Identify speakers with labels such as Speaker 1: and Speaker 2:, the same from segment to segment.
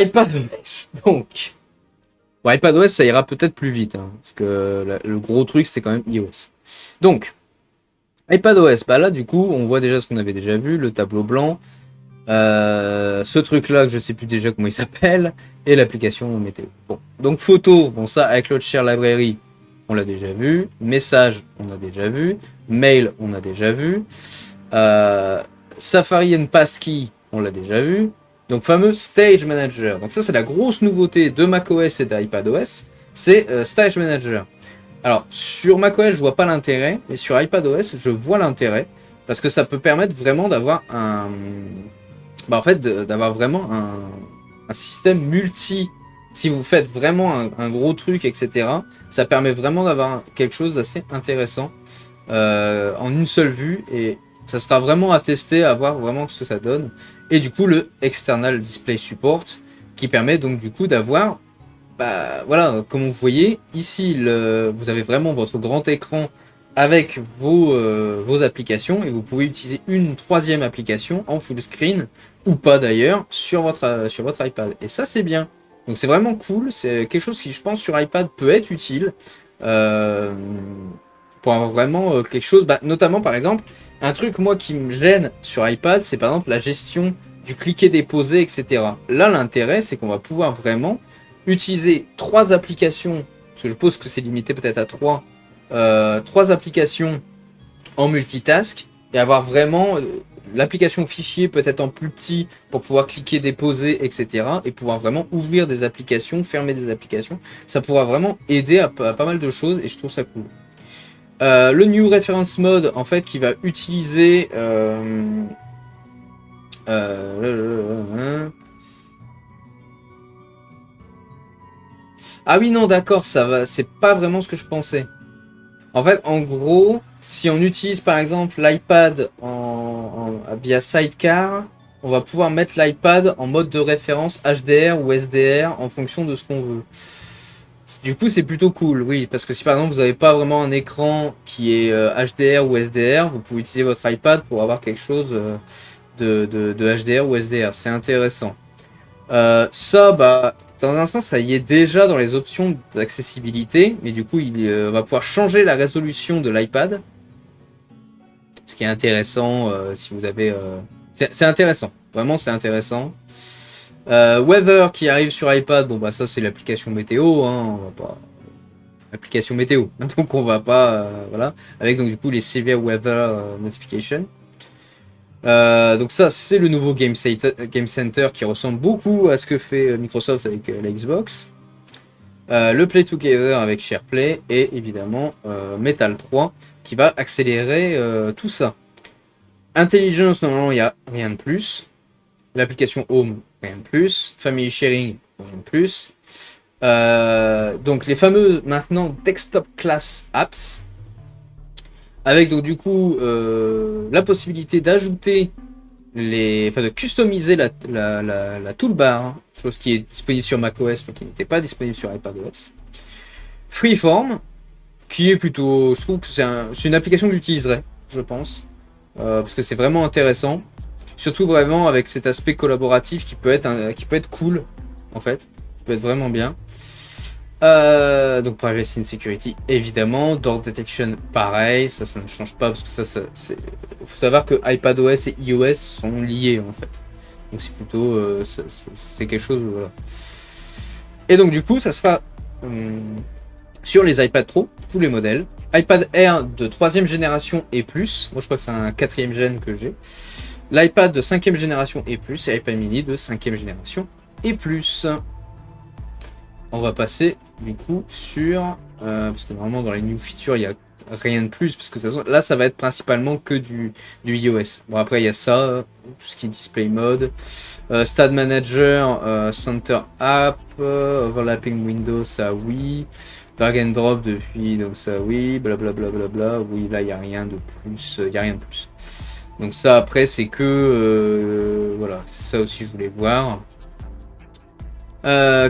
Speaker 1: iPadOS, donc. Bon, iPadOS, ça ira peut-être plus vite, hein, parce que le gros truc, c'était quand même iOS. Donc, iPadOS, bah là, du coup, on voit déjà ce qu'on avait déjà vu, le tableau blanc, ce truc-là, que je sais plus déjà comment il s'appelle, et l'application météo. Bon, donc photo, bon ça, avec Share Library, on l'a déjà vu. Message, on a déjà vu. Mail, on a déjà vu. Safari and Passkey, on l'a déjà vu. Donc fameux Stage Manager. Donc ça c'est la grosse nouveauté de macOS et d'iPadOS, c'est Stage Manager. Alors sur macOS je vois pas l'intérêt, mais sur iPadOS je vois l'intérêt parce que ça peut permettre vraiment d'avoir un, bah en fait d'avoir vraiment un système multi. Si vous faites vraiment un gros truc, etc., ça permet vraiment d'avoir quelque chose d'assez intéressant en une seule vue et ça sera vraiment à tester, à voir vraiment ce que ça donne. Et du coup, le External Display Support qui permet donc du coup d'avoir, bah voilà, comme vous voyez, ici vous avez vraiment votre grand écran avec vos applications et vous pouvez utiliser une troisième application en full screen ou pas d'ailleurs sur votre iPad. Et ça, c'est bien. Donc c'est vraiment cool, c'est quelque chose qui, je pense, sur iPad peut être utile. Euh, pour avoir vraiment quelque chose, bah, notamment par exemple, un truc moi qui me gêne sur iPad, c'est par exemple la gestion du cliquer déposer, etc. Là l'intérêt c'est qu'on va pouvoir vraiment utiliser trois applications, parce que je suppose que c'est limité peut-être à trois applications en multitask, et avoir vraiment l'application fichier peut-être en plus petit pour pouvoir cliquer déposer, etc. et pouvoir vraiment ouvrir des applications, fermer des applications. Ça pourra vraiment aider à pas mal de choses et je trouve ça cool. Le New Reference Mode, en fait, qui va utiliser ah oui, non, d'accord, ça va, c'est pas vraiment ce que je pensais. En fait, en gros, si on utilise par exemple l'iPad via Sidecar, on va pouvoir mettre l'iPad en mode de référence HDR ou SDR en fonction de ce qu'on veut. Du coup, c'est plutôt cool, oui, parce que si par exemple vous n'avez pas vraiment un écran qui est HDR ou SDR, vous pouvez utiliser votre iPad pour avoir quelque chose de HDR ou SDR. C'est intéressant. Ça, bah, dans un sens, ça y est déjà dans les options d'accessibilité, mais du coup, il va pouvoir changer la résolution de l'iPad, ce qui est intéressant si vous avez. C'est intéressant, vraiment, c'est intéressant. Weather qui arrive sur iPad, bon bah ça c'est l'application météo, hein, on va pas application météo, donc on va pas voilà, avec donc du coup les Severe Weather Notification. Donc ça c'est le nouveau Game Center qui ressemble beaucoup à ce que fait Microsoft avec la Xbox. Le Play Together avec SharePlay et évidemment Metal 3 qui va accélérer tout ça. Intelligence, normalement il n'y a rien de plus. L'application Home, rien de plus. Family Sharing, rien de plus. Donc les fameux maintenant Desktop Class Apps avec donc du coup la possibilité d'ajouter de customiser la toolbar, hein, chose qui est disponible sur macOS mais qui n'était pas disponible sur iPadOS. Freeform, qui est plutôt, je trouve que c'est une application que j'utiliserai, je pense, parce que c'est vraiment intéressant, surtout vraiment avec cet aspect collaboratif qui peut être cool en fait, qui peut être vraiment bien. Donc Privacy and Security évidemment, Door Detection pareil, ça ne change pas parce que il faut savoir que iPadOS et iOS sont liés en fait, donc c'est plutôt c'est quelque chose voilà. Et donc du coup ça sera sur les iPad Pro, tous les modèles, iPad Air de 3ème génération et plus, moi je crois que c'est un 4ème gen que j'ai, l'iPad de 5ème génération et plus, et iPad mini de 5ème génération et plus. On va passer du coup sur parce que normalement dans les new features il n'y a rien de plus parce que de toute façon là ça va être principalement que du iOS. Bon après il y a ça, tout ce qui est display mode, Stade Manager, Center App, Overlapping Windows, ça oui, drag and drop depuis, donc ça oui, blablabla, oui là il n'y a rien de plus, il y a rien de plus. Donc ça après c'est que voilà, c'est ça aussi je voulais voir.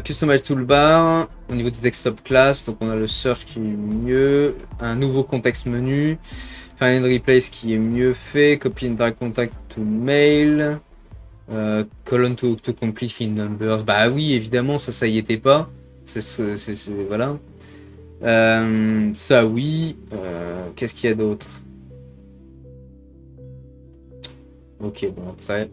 Speaker 1: Customize Toolbar, au niveau des desktop class, donc on a le search qui est mieux, un nouveau contexte menu, Find and Replace qui est mieux fait, Copy and Drag Contact to Mail, Colon to complete fin numbers. Bah oui, évidemment, ça y était pas. Voilà. Ça oui. Qu'est-ce qu'il y a d'autre? Ok, bon après,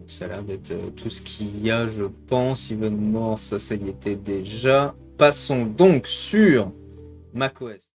Speaker 1: ça a l'air d'être tout ce qu'il y a, je pense. Even More, ça y était déjà. Passons donc sur macOS.